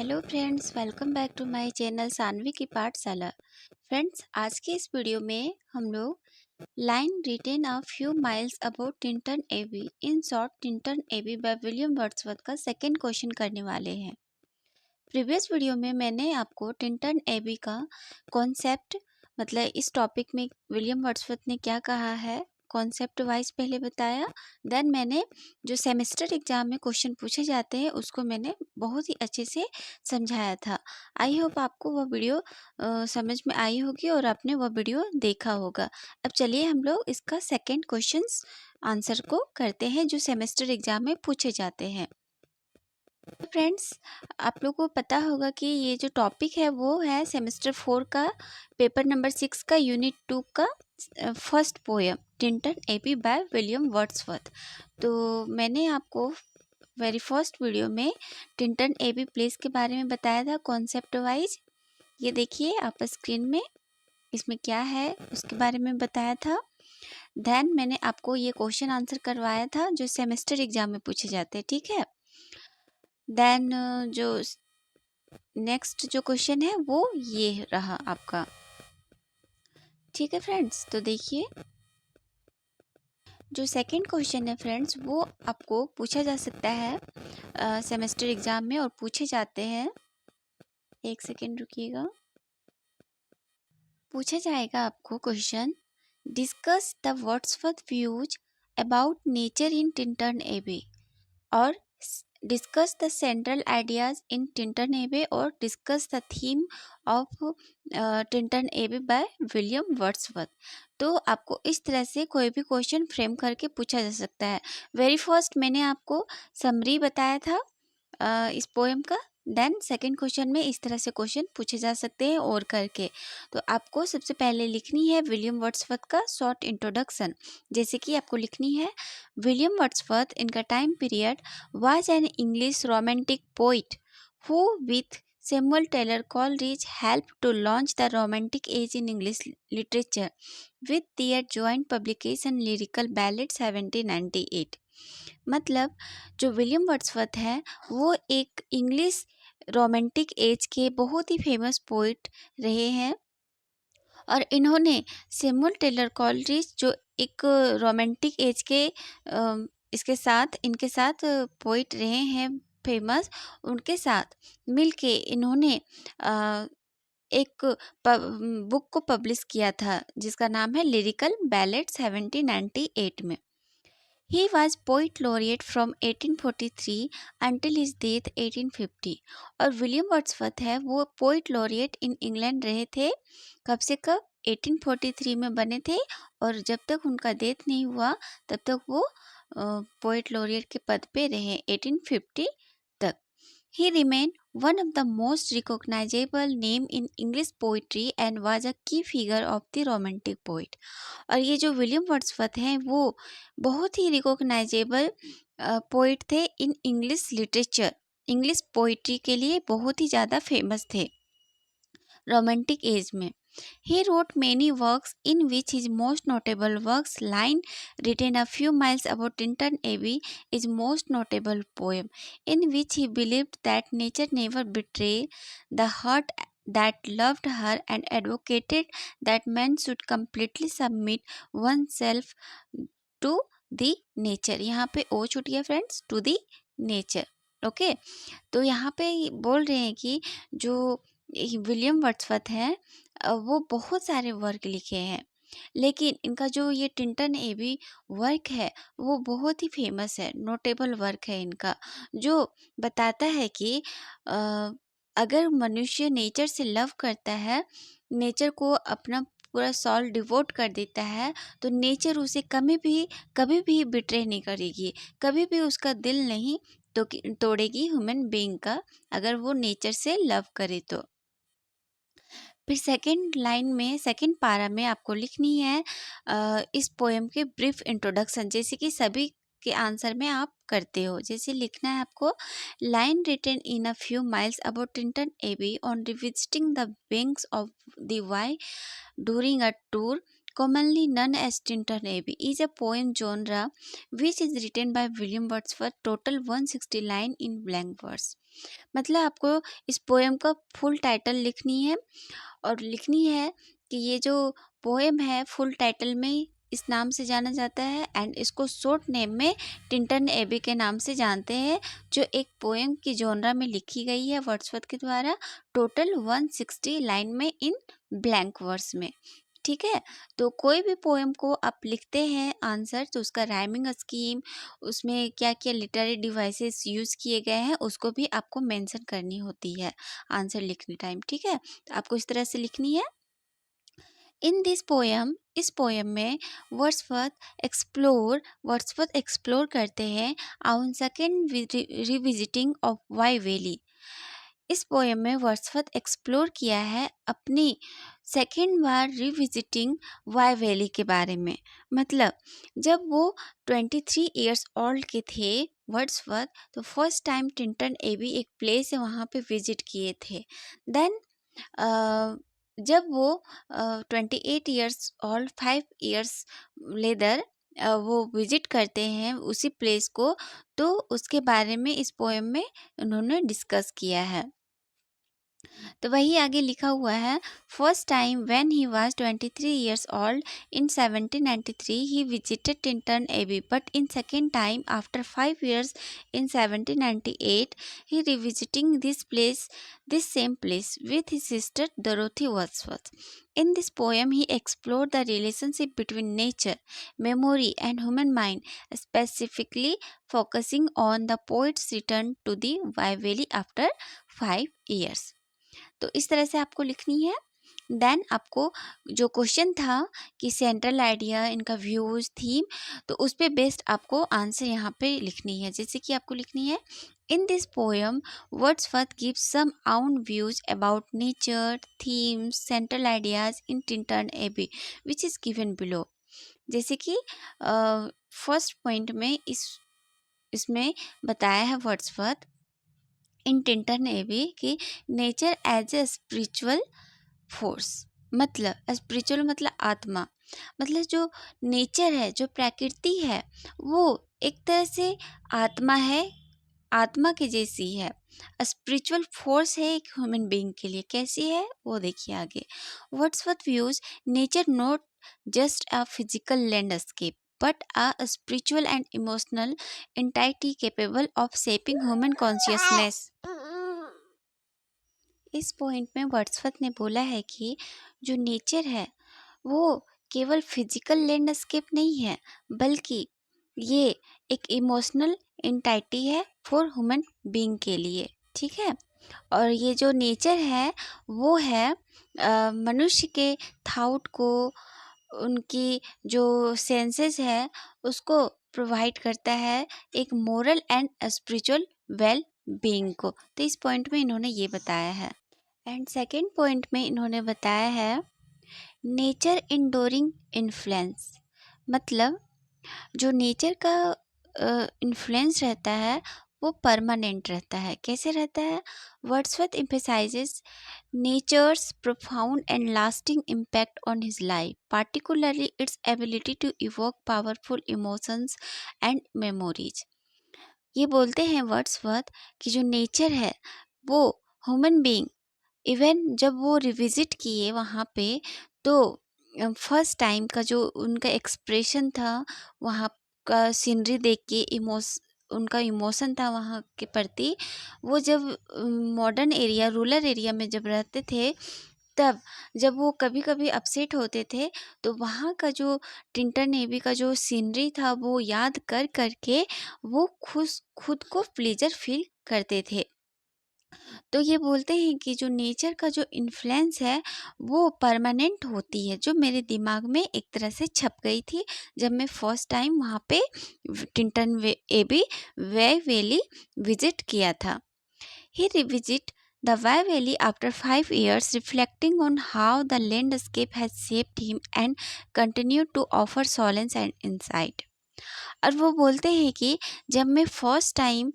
Hello friends, welcome back to my channel Sanvi की पाठशाला। Friends, आज के इस वीडियो में हम लोग line written a few miles about Tintern Abbey in short Tintern Abbey by William Wordsworth का सेकंड क्वेश्चन करने वाले हैं। प्रीवियस वीडियो में मैंने आपको टिंटन एबी का कॉन्सेप्ट मतलब इस टॉपिक में विलियम वर्ड्सवर्थ ने क्या कहा है कॉन्सेप्ट वाइज पहले बताया। देन मैंने जो सेमेस्टर एग्जाम में क्वेश्चन पूछे जाते हैं उसको मैंने बहुत ही अच्छे से समझाया था। आई होप आपको वह वीडियो समझ में आई होगी और आपने वह वीडियो देखा होगा। अब चलिए हम लोग इसका सेकेंड क्वेश्चन आंसर को करते हैं जो सेमेस्टर एग्जाम में पूछे जाते हैं। फ्रेंड्स, आप लोगों को पता होगा कि ये जो टॉपिक है वो है सेमेस्टर 4 का पेपर नंबर 6 का यूनिट 2 का first poem Tintern Abbey by William Wordsworth. तो मैंने आपको वेरी फर्स्ट वीडियो में टिंटन एबी प्लेस के बारे में बताया था कॉन्सेप्ट वाइज। ये देखिए आप स्क्रीन में, इसमें क्या है उसके बारे में बताया था। देन मैंने आपको ये क्वेश्चन आंसर करवाया था जो सेमेस्टर एग्जाम में पूछे जाते हैं, ठीक है। देन जो नेक्स्ट जो क्वेश्चन है वो ये रहा आपका, ठीक है फ्रेंड्स। तो देखिए जो सेकंड क्वेश्चन है फ्रेंड्स वो आपको पूछा जा सकता है सेमेस्टर एग्जाम में और पूछे जाते हैं। एक सेकेंड रुकिएगा, पूछा जाएगा आपको question discuss the Wordsworth views about nature in Tintern Abbey और discuss the central ideas in Tintern Abbey और discuss the theme of Tintern Abbey by William Wordsworth. तो आपको इस तरह से कोई भी क्वेश्चन फ्रेम करके पूछा जा सकता है। वेरी फर्स्ट मैंने आपको समरी बताया था इस पोएम का। देन सेकंड क्वेश्चन में इस तरह से क्वेश्चन पूछे जा सकते हैं और करके। तो आपको सबसे पहले लिखनी है विलियम वर्ड्सवर्थ का शॉर्ट इंट्रोडक्शन। जैसे कि आपको लिखनी है विलियम वर्ड्सवर्थ इनका time period was an English romantic poet who, with Samuel Taylor Coleridge, helped to launch the Romantic Age in English literature with their joint publication Lyrical Ballad 1798। मतलब जो William Wordsworth है वो एक English romantic as के बहुत ही famous poet रहे हैं और इन्होंने सैमुअल टेलर कॉलरिज जो एक रोमांटिक एज के इसके साथ इनके साथ पोइट रहे हैं फेमस, उनके साथ मिलके इन्होंने एक बुक को पब्लिश किया था जिसका नाम है लिरिकल बैलेट 1798 में। He was poet laureate from 1843 until his death 1850। और विलियम वर्ड्सवर्थ है वो पोइट लॉरिएट इन इंग्लैंड रहे थे। कब से कब? 1843 में बने थे और जब तक उनका डेथ नहीं हुआ तब तक वो पोइट लॉरिएट के पद पे रहे 1850 तक। He remained one of the most recognizable name in English poetry and was a key figure of the Romantic poet। और ये जो विलियम वर्ड्सवर्थ हैं वो बहुत ही रिकॉग्नाइजेबल पोइट थे in English literature, English poetry के लिए बहुत ही ज़्यादा फेमस थे रोमांटिक एज में। He wrote many works in which his most notable works line written a few miles above Tinton Abbey is most notable poem in which he believed that nature never betrayed the heart that loved her and advocated that man should completely submit oneself to the nature। यहाँ पे ओ छूट गया friends, to the nature. Okay, तो यहाँ पे बोल रहे हैं कि जो विलियम वर्ड्सवर्थ है वो बहुत सारे वर्क लिखे हैं लेकिन इनका जो ये टिंटन एबी वर्क है वो बहुत ही फेमस है, नोटेबल वर्क है इनका, जो बताता है कि अगर मनुष्य नेचर से लव करता है, नेचर को अपना पूरा सॉल डिवोट कर देता है तो नेचर उसे कभी भी बिट्रे नहीं करेगी, कभी भी उसका दिल नहीं तो तोड़ेगी ह्यूमन बीइंग का, अगर वो नेचर से लव करे तो। फिर सेकंड लाइन में सेकंड पारा में आपको लिखनी है इस पोएम के ब्रीफ इंट्रोडक्शन, जैसे कि सभी के आंसर में आप करते हो। जैसे लिखना है आपको line written in a few miles about Tintern Abbey on revisiting the banks of the Wye during a tour commonly known as Tintin Abbey, is a poem genre which is written by William Wordsworth. Total 160 line in blank verse. मतलब आपको इस poem का full title लिखनी है और लिखनी है कि ये जो पोएम है फुल टाइटल में इस नाम से जाना जाता है एंड इसको शॉर्ट नेम में टिंटन एबी के नाम से जानते हैं, जो एक पोएम की जॉनरा में लिखी गई है वर्ड्सवर्थ के द्वारा, टोटल 160 लाइन में इन ब्लैंक वर्स में। ठीक है, तो कोई भी पोएम को आप लिखते हैं आंसर, तो उसका राइमिंग स्कीम, उसमें क्या क्या लिटरेरी डिवाइसेस यूज़ किए गए हैं उसको भी आपको मेंशन करनी होती है आंसर लिखने टाइम। ठीक है, तो आपको इस तरह से लिखनी है। इन दिस पोएम, इस पोएम में वर्ड्सवर्थ एक्सप्लोर करते हैं on second revisiting of Wye valley. इस पोएम में वर्ड्सवर्थ एक्सप्लोर किया है अपनी सेकेंड बार रिविजिटिंग वाई वैली के बारे में। मतलब जब वो 23 इयर्स ओल्ड के थे वर्ड्सवर्थ, तो फर्स्ट टाइम टिंटन एबी एक प्लेस है वहाँ पे विजिट किए थे। देन जब वो 28 इयर्स ओल्ड 5 इयर्स लेदर वो विजिट करते हैं उसी प्लेस को, तो उसके बारे में इस पोएम में उन्होंने डिस्कस किया है। तो वही आगे लिखा हुआ है, first time when he was 23 years old in 1793 he visited Tintern Abbey, but in second time after 5 years in 1798 he revisiting this same place with his sister Dorothy Wordsworth. In this poem he explored the relationship between nature, memory and human mind, specifically focusing on the poet's return to the Wye Valley after 5 years. तो इस तरह से आपको लिखनी है। Then आपको जो question था कि सेंट्रल आइडिया, इनका व्यूज, थीम, तो उस पे बेस्ड आपको आंसर यहाँ पे लिखनी है। जैसे कि आपको लिखनी है, in this poem Wordsworth gives some own views about nature, themes, central ideas in Tintern Abbey which is given below. जैसे कि फर्स्ट पॉइंट में इसमें बताया है वर्ड्सवर्थ इन टिंटन एबी कि nature as a spiritual force. मतलब spiritual मतलब आत्मा, मतलब जो नेचर है, जो प्रकृति है, वो एक तरह से आत्मा है, आत्मा की जैसी है। स्पिरिचुअल फोर्स है एक ह्यूमन बीइंग के लिए। कैसी है वो देखिए आगे। Wordsworth views nature not just a physical landscape but a spiritual and emotional entity capable of shaping human consciousness. इस पॉइंट में वर्ड्सवर्थ ने बोला है कि जो नेचर है वो केवल फिजिकल लैंडस्केप नहीं है, बल्कि ये एक इमोशनल एंटाइटी है फॉर ह्यूमन बीइंग के लिए। ठीक है, और ये जो नेचर है वो है मनुष्य के थाउट को, उनकी जो सेंसेस है उसको प्रोवाइड करता है एक moral and spiritual well being को। तो इस पॉइंट में इन्होंने ये बताया है। एंड सेकेंड पॉइंट में इन्होंने बताया है नेचर इंडोरिंग इन्फ्लुएंस। मतलब जो नेचर का इन्फ्लुएंस रहता है वो परमानेंट रहता है। कैसे रहता है? Wordsworth emphasizes nature's profound and lasting impact on his life, particularly its ability to evoke powerful emotions and memories. ये बोलते हैं वर्ड्सवर्थ कि जो नेचर है वो ह्यूमन बीइंग, इवन जब वो रिविजिट किए वहाँ पे, तो फर्स्ट टाइम का जो उनका एक्सप्रेशन था वहाँ का सीनरी देख के, उनका इमोशन था वहाँ के प्रति, वो जब मॉडर्न एरिया, रूरल एरिया में जब रहते थे, तब जब वो कभी कभी अपसेट होते थे तो वहाँ का जो टिंटन एबी का जो सीनरी था वो याद कर करके वो खुद को प्लेजर फील करते थे। तो ये बोलते हैं कि जो नेचर का जो इन्फ्लुएंस है वो परमानेंट होती है, जो मेरे दिमाग में एक तरह से छप गई थी जब मैं फर्स्ट टाइम वहाँ पे टिंटन एबी वे वैली विजिट किया था। ही revisit the Wye Valley after 5 years, reflecting on how the landscape has shaped him and continued to offer solace and insight. और वो बोलते हैं कि जब मैं फर्स्ट टाइम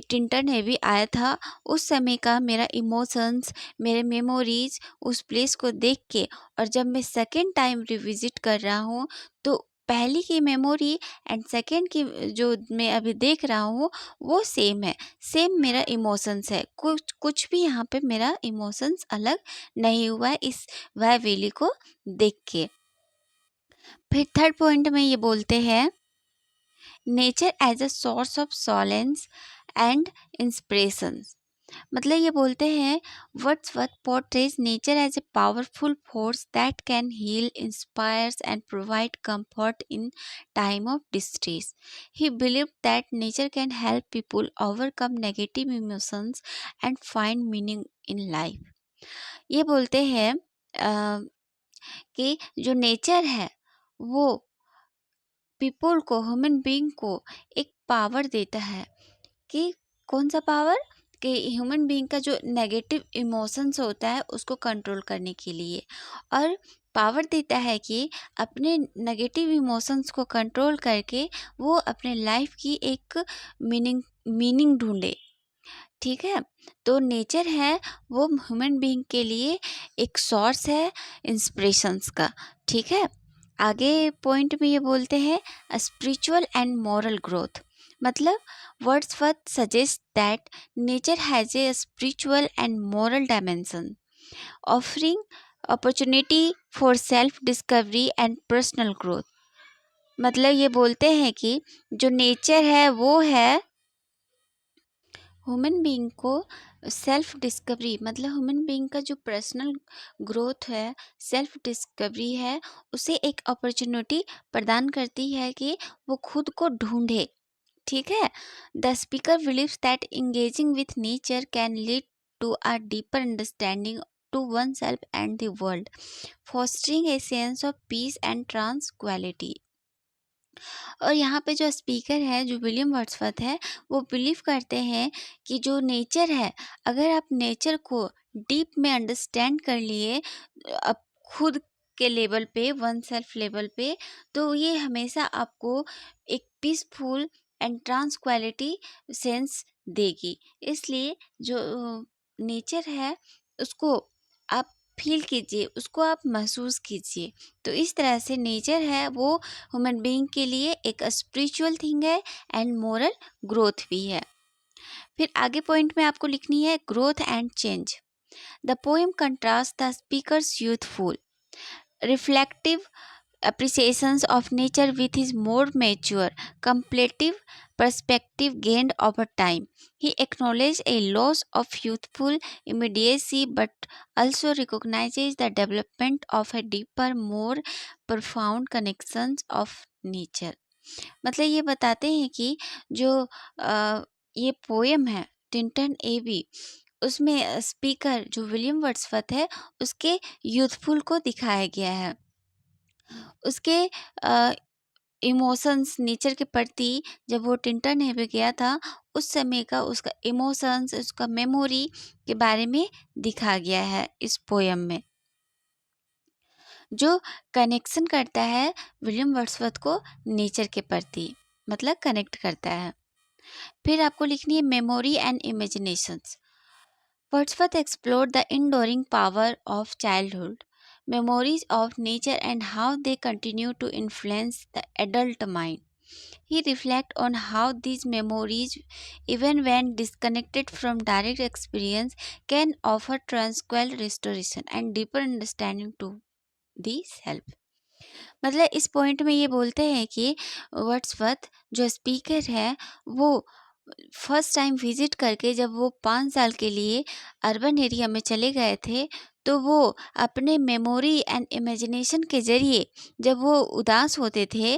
टिंटन हैवी आया था, उस समय का मेरा इमोशंस, मेरे मेमोरीज उस प्लेस को देख के, और जब मैं सेकेंड टाइम रिविजिट कर रहा हूँ तो पहली की मेमोरी एंड सेकेंड की जो मैं अभी देख रहा हूँ वो सेम है, सेम मेरा इमोशंस है, कुछ कुछ भी यहाँ पे मेरा इमोशंस अलग नहीं हुआ है इस वह वैली को देख के। फिर थर्ड पॉइंट में ये बोलते हैं nature as a source of solace and inspiration. मतलब ये बोलते हैं Wordsworth portrays nature as a powerful force that can heal, inspires and provide comfort in time of distress. He believed that nature can help people overcome negative emotions and find meaning in life. ये बोलते हैं कि जो nature है वो people को, human being को एक पावर देता है कि कौन सा पावर, कि ह्यूमन बीइंग का जो नेगेटिव इमोशंस होता है उसको कंट्रोल करने के लिए, और पावर देता है कि अपने नेगेटिव इमोशंस को कंट्रोल करके वो अपने लाइफ की एक मीनिंग ढूंढे। ठीक है, तो नेचर है वो ह्यूमन बीइंग के लिए एक सोर्स है इंस्पिरेशंस का। ठीक है, आगे पॉइंट में ये बोलते हैं स्पिरिचुअल एंड मॉरल ग्रोथ। मतलब Wordsworth suggest that nature has a spiritual and moral dimension, offering opportunity for self discovery and personal growth. मतलब ये बोलते हैं कि जो नेचर है वो है ह्यूमन बीइंग को सेल्फ डिस्कवरी, मतलब ह्यूमन बीइंग का जो पर्सनल ग्रोथ है, सेल्फ डिस्कवरी है, उसे एक अपॉर्चुनिटी प्रदान करती है कि वो खुद को ढूंढे। ठीक है, the speaker believes that engaging with nature can lead to a deeper understanding to oneself and the world, fostering a sense of peace and tranquility. और यहाँ पे जो स्पीकर है, जो विलियम वर्ड्सवर्थ है, वो बिलीव करते हैं कि जो नेचर है, अगर आप नेचर को डीप में अंडरस्टैंड कर लिए अब खुद के लेवल पे, वन सेल्फ लेवल पे, तो ये हमेशा आपको एक peaceful and tranquility sense देगी। इसलिए जो नेचर है उसको आप फील कीजिए, उसको आप महसूस कीजिए। तो इस तरह से नेचर है वो ह्यूमन बीइंग के लिए एक स्पिरिचुअल थिंग है एंड मोरल ग्रोथ भी है। फिर आगे पॉइंट में आपको लिखनी है growth and change. The poem contrast the speakers youthful reflective appreciations of nature with his more mature, contemplative perspective gained over time. He acknowledged a loss of youthful immediacy but also recognizes the development of a deeper, more profound connections of nature. मतलब ये बताते हैं कि जो ये poem है Tintern AB, उसमें speaker जो विलियम वर्ड्सवर्थ है उसके यूथफुल को दिखाया गया है, उसके इमोशंस नेचर के प्रति जब वो टिंटन हेवे गया था उस समय का उसका इमोशंस, उसका मेमोरी के बारे में दिखा गया है इस पोयम में, जो कनेक्शन करता है विलियम वर्ड्सवर्थ को नेचर के प्रति, मतलब कनेक्ट करता है। फिर आपको लिखनी है memory and imaginations. Wordsworth explored the enduring power of childhood, memories of nature, and how they continue to influence the adult mind. He reflects on how these memories, even when disconnected from direct experience, can offer tranquil restoration and deeper understanding to the self. मतलब इस point में ये बोलते हैं कि Wordsworth जो speaker है वो फर्स्ट टाइम विजिट करके जब वो 5 साल के लिए अर्बन एरिया में चले गए थे, तो वो अपने मेमोरी एंड इमेजिनेशन के ज़रिए जब वो उदास होते थे,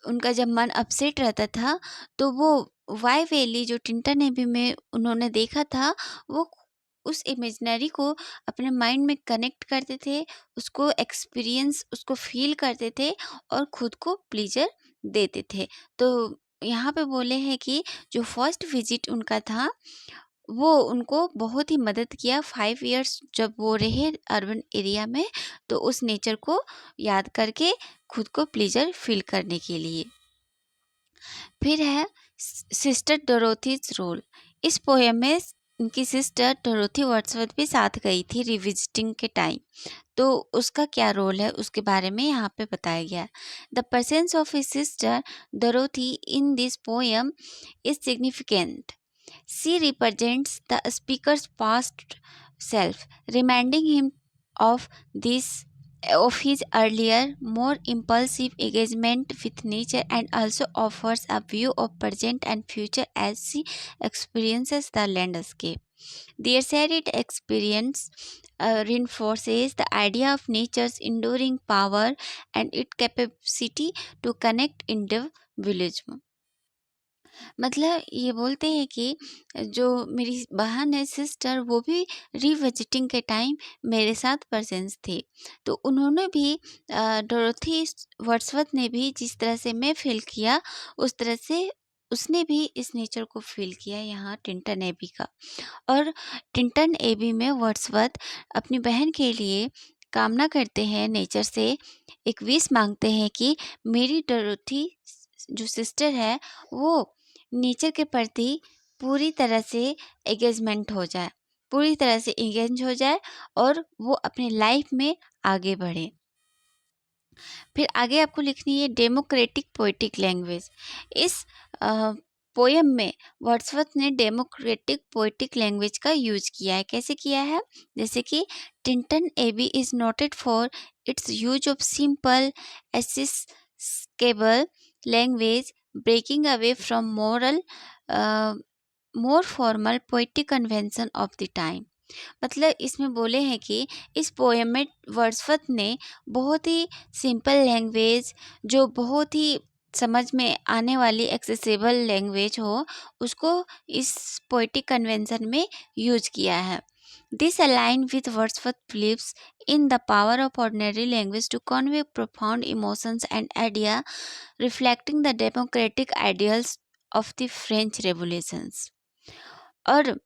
उनका जब मन अपसेट रहता था, तो वो वाई वैली जो टिंटन एबी में उन्होंने देखा था, वो उस इमेजिनरी को अपने माइंड में कनेक्ट करते थे, उसको एक्सपीरियंस, उसको फील करते थे और खुद को प्लीजर देते थे। तो यहाँ पे बोले हैं कि जो फर्स्ट विजिट उनका था वो उनको बहुत ही मदद किया 5 इयर्स जब वो रहे अर्बन एरिया में, तो उस नेचर को याद करके खुद को प्लीजर फील करने के लिए। फिर है सिस्टर डोरोथीज रोल। इस पोएम में उनकी सिस्टर डोरोथी वर्ड्सवर्थ भी साथ गई थी रिविजिटिंग के टाइम, तो उसका क्या रोल है उसके बारे में यहाँ पे बताया गया है। The presence of his sister Dorothy in this poem is significant. She represents the speakers past self, reminding him of this of his earlier, more impulsive engagement with nature, and also offers a view of present and future as she experiences the landscape. Their shared experience reinforces the idea of nature's enduring power and its capacity to connect individualism. मतलब ये बोलते हैं कि जो मेरी बहन है sister, वो भी रिविजिटिंग के टाइम मेरे साथ प्रेजेंस थे, तो उन्होंने भी डोरोथी वर्ड्सवर्थ ने भी जिस तरह से मैं फील किया उस तरह से उसने भी इस नेचर को फील किया यहाँ टिंटन एबी का। और टिंटन एबी में वर्ड्सवर्थ अपनी बहन के लिए कामना करते हैं, नेचर से एक विश मांगते हैं कि मेरी डोरोथी जो सिस्टर है वो नेचर के प्रति पूरी तरह से एंगेजमेंट हो जाए, पूरी तरह से एंगेज हो जाए और वो अपने लाइफ में आगे बढ़े। फिर आगे आपको लिखनी है डेमोक्रेटिक पोएटिक लैंग्वेज। इस पोएम में वर्ड्सवर्थ ने डेमोक्रेटिक पोएटिक लैंग्वेज का यूज किया है। कैसे किया है? जैसे कि Tintern Abbey is noted for its use of simple accessible language, breaking away from more formal poetic convention of the time. मतलब इसमें बोले हैं कि इस पोएम में वर्ड्सवर्थ ने बहुत ही सिंपल लैंग्वेज, जो बहुत ही समझ में आने वाली एक्सेसिबल लैंग्वेज हो, उसको इस पोएटिक कन्वेंशन में यूज किया है। This align with Wordsworth believes in the power of ordinary language to convey profound emotions and idea, reflecting the democratic ideals of the French revolutions. और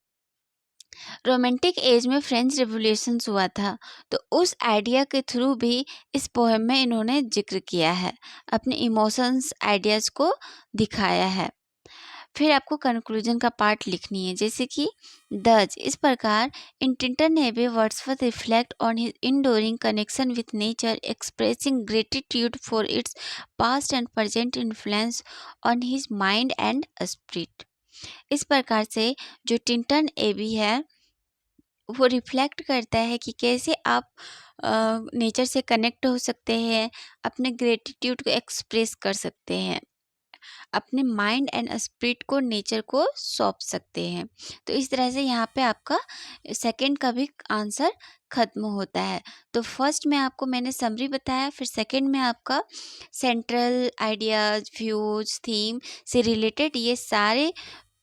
रोमांटिक एज में French revolution हुआ था, तो उस idea के through भी इस poem में इन्होंने जिक्र किया है, अपने इमोशंस आइडियाज़ को दिखाया है। फिर आपको कंक्लूजन का पार्ट लिखनी है, जैसे कि दज इस प्रकार in Tintern Abbey Wordsworth reflect on his enduring connection with nature, expressing gratitude for its past and present influence on his mind and spirit. इस प्रकार से जो टिंटन एबी है वो रिफ्लेक्ट करता है कि कैसे आप नेचर से कनेक्ट हो सकते हैं, अपने ग्रेटिट्यूड को एक्सप्रेस कर सकते हैं, अपने माइंड एंड स्पिरिट को नेचर को सौंप सकते हैं। तो इस तरह से यहाँ पे आपका सेकंड का भी आंसर खत्म होता है। तो फर्स्ट में आपको मैंने समरी बताया, फिर सेकंड में आपका सेंट्रल आइडियाज, व्यूज, थीम से रिलेटेड ये सारे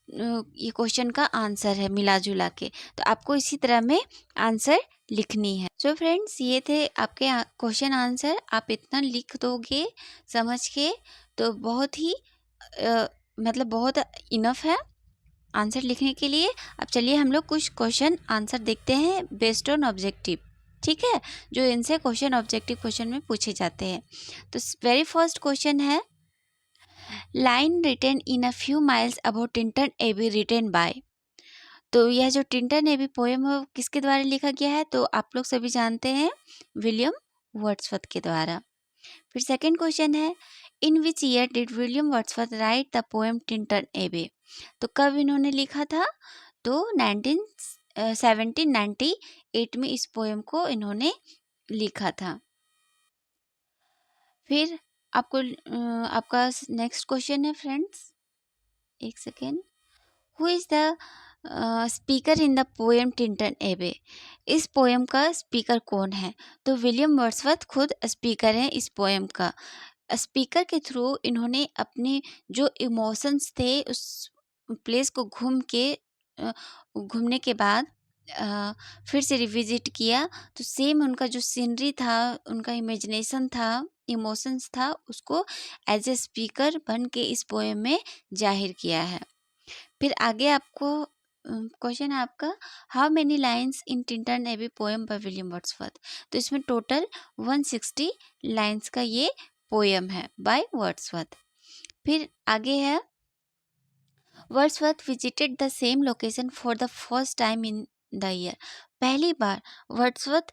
ये क्वेश्चन का आंसर है मिला जुला के। तो आपको इसी तरह में आंसर लिखनी है। सो फ्रेंड्स, ये थे आपके क्वेश्चन आंसर। आप इतना लिख दोगे समझ के तो बहुत ही मतलब बहुत इनफ है आंसर लिखने के लिए। अब चलिए हम लोग कुछ क्वेश्चन आंसर देखते हैं बेस्ड ऑन ऑब्जेक्टिव, ठीक है, जो इनसे क्वेश्चन ऑब्जेक्टिव क्वेश्चन में पूछे जाते हैं। तो वेरी फर्स्ट क्वेश्चन है, line written in a few miles about Tintern Abbey written by. तो यह जो टिंटन एबी पोएम है वो किसके द्वारा लिखा गया है? तो आप लोग सभी जानते हैं, विलियम वर्ड्सवर्थ के द्वारा। फिर सेकंड क्वेश्चन है, in which year did William Wordsworth write the poem Tintern Abbey. तो कब इन्होंने लिखा था? तो 1798 में इस पोएम को इन्होंने लिखा था। फिर आपको आपका नेक्स्ट क्वेश्चन है फ्रेंड्स, एक second, who is the speaker in the poem Tintern एबे। इस पोएम का स्पीकर कौन है? तो विलियम वर्ड्सवर्थ खुद स्पीकर हैं इस पोएम का। स्पीकर के थ्रू इन्होंने अपने जो इमोशंस थे उस प्लेस को घूमने के बाद फिर से रिविजिट किया, तो सेम उनका जो सीनरी था, उनका इमेजिनेशन था, इमोशंस था, उसको एज ए स्पीकर बन के इस पोएम में जाहिर किया है। फिर आगे आपको क्वेश्चन है आपका, how many lines in Tintern Abbey poem by William Wordsworth. तो इसमें टोटल 160 लाइन्स का ये पोएम है बाय वर्ड्सवर्थ। फिर आगे है Wordsworth visited the same location for the first time in the year. पहली बार वर्ड्सवर्थ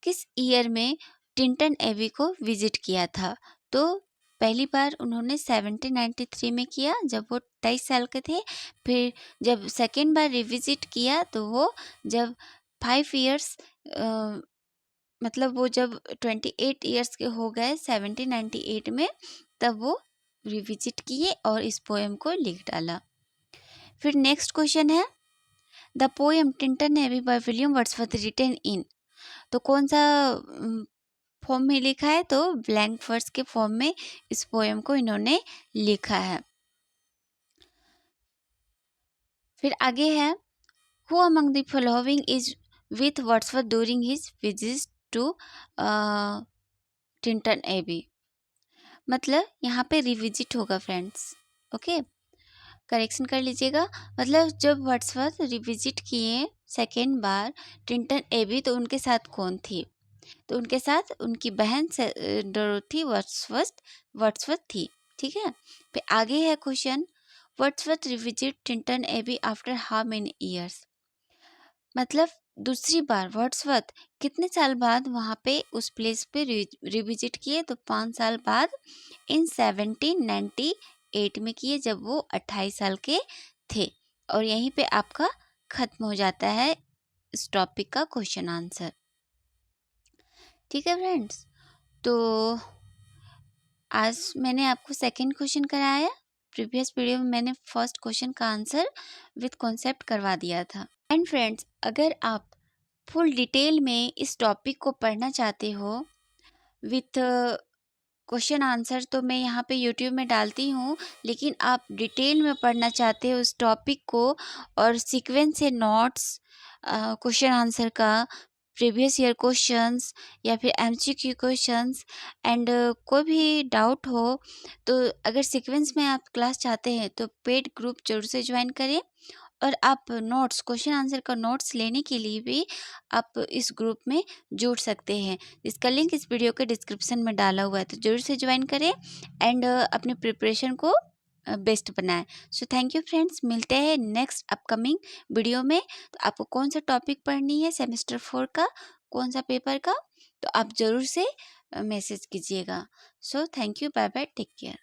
किस ईयर में टिंटन एबी को विजिट किया था? तो पहली बार उन्होंने 1793 में किया जब वो 23 साल के थे। फिर जब सेकेंड बार रिविजिट किया तो वो जब 5 इयर्स मतलब वो जब 28 इयर्स के हो गए 1798 में, तब वो रिविजिट किए और इस पोएम को लिख डाला। फिर नेक्स्ट क्वेश्चन है the poem Tintern Abbey by William Wordsworth written in. तो कौन सा फॉर्म में लिखा है? तो ब्लैंक वर्स के फॉर्म में इस पोएम को इन्होंने लिखा है। फिर आगे है who among the following is with Wordsworth during his visit to Tintern Abbey. मतलब यहाँ पे रिविजिट होगा फ्रेंड्स, ओके, करेक्शन कर लीजिएगा। मतलब जब वर्ड्सवर्थ रिविजिट किए सेकेंड बार टिंटन एबी तो उनके साथ कौन थी? तो उनके साथ उनकी बहन डोरोथी वर्ड्सवर्थ थी। ठीक है। फिर आगे है question Wordsworth revisit Tintern Abbey after how many years. मतलब दूसरी बार वर्ड्सवर्थ कितने साल बाद वहाँ पे उस प्लेस पे रिविजिट किए? तो 5 साल बाद इन 1798 में किए जब वो 28 साल के थे। और यहीं पे आपका खत्म हो जाता है इस टॉपिक का क्वेश्चन आंसर। ठीक है फ्रेंड्स, तो आज मैंने आपको सेकंड क्वेश्चन कराया। प्रीवियस वीडियो में मैंने फर्स्ट क्वेश्चन का आंसर विद कॉन्सेप्ट करवा दिया था। एंड फ्रेंड्स, अगर आप फुल डिटेल में इस टॉपिक को पढ़ना चाहते हो विथ क्वेश्चन आंसर, तो मैं यहाँ पे यूट्यूब में डालती हूँ, लेकिन आप डिटेल में पढ़ना चाहते हो उस टॉपिक को और सीक्वेंस से नोट्स क्वेश्चन आंसर का, प्रीवियस ईयर क्वेश्चंस या फिर एमसीक्यू क्वेश्चंस एंड कोई भी डाउट हो, तो अगर सीक्वेंस में आप क्लास चाहते हैं तो पेड ग्रुप जरूर से ज्वाइन करें। और आप नोट्स क्वेश्चन आंसर का नोट्स लेने के लिए भी आप इस ग्रुप में जुड़ सकते हैं। इसका लिंक इस वीडियो के डिस्क्रिप्शन में डाला हुआ है, तो जरूर से ज्वाइन करें एंड अपने प्रिपरेशन को बेस्ट बनाएं। सो थैंक यू फ्रेंड्स, मिलते हैं नेक्स्ट अपकमिंग वीडियो में। तो आपको कौन सा टॉपिक पढ़नी है सेमेस्टर 4 का, कौन सा पेपर का, तो आप ज़रूर से मैसेज कीजिएगा। So thank you, bye bye, take care.